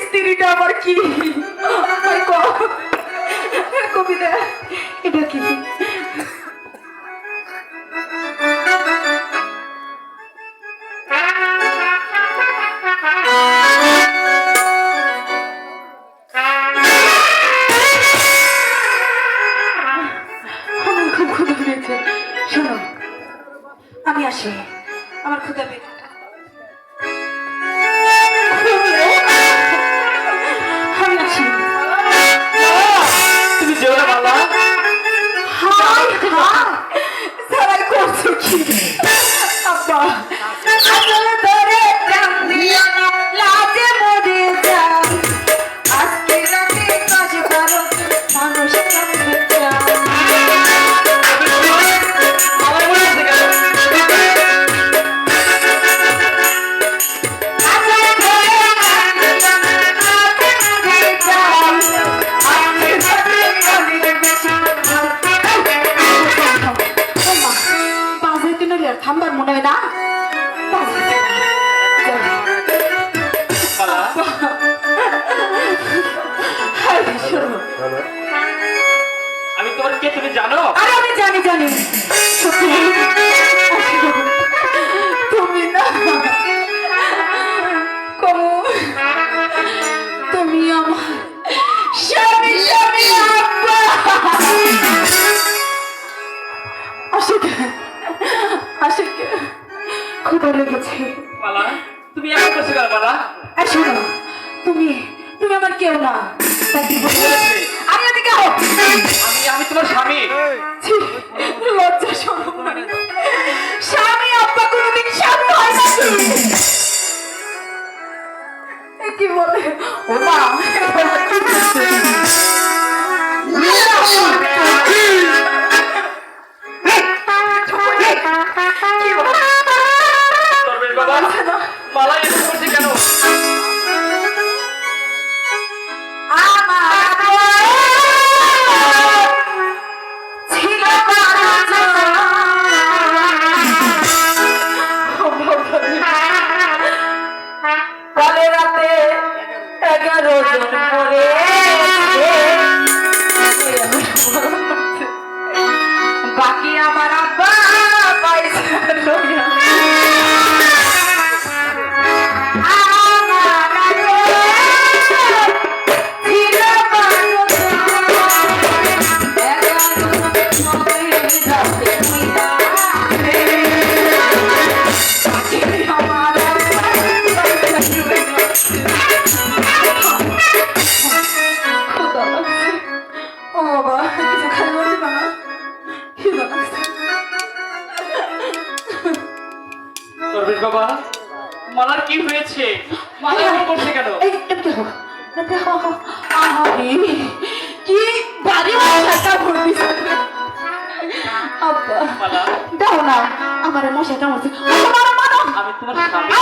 স্ত্রীটা আবার কি কবিতা এটা কি খুব ক্ষুধা পেয়েছে শোনো আমি আসি আমার ক্ষুধা পেয়েছে তুমি যেও না মালা। সারাই করছে কি আব্বা আসলে ধরে প্রাণ দিও না লাজে মরে যাও আজকে রাতে কাজ করো মানুষ কামড়ে যাও আমার মনে আছে কেন? থামবার মনে হয় না মালা, আমি তোমার কে তুমি জানো? আরে আমি জানি জানি সত্যি তুমি না কমু তুমি আমার স্বামী স্বামী আব্বা আশিক আশিক ক্ষুধা লেগেছে মালা, তুমি এমন করছো কেন মালা? শোনো তুমি তুমি আমার কেউ না তাই কি বলবো? বলেছে, আমি এদিকে আও। আমি তোমার স্বামী। ছি, লজ্জা শরম নাই। স্বামী আব্বা কোনোদিন স্বামী হয় নাকি? এ কি বলে ও মা কি বলে? দরবেশ বাবা, মালা এমন করছে কেন? কালে রাতে 11 জন মরে বাকি আমার আব্বা পয়সা লইয়া ও বাবা কিছু খাই বলতে পারো দরবেশ বাবা, মালার কি হয়েছে? মালা এমন করছে কেন? কি বাড়ি মশাটা ভর্তি আব্বা মালা, দাও না আমার মশাটা মরছে আমি তোমার স্বামী।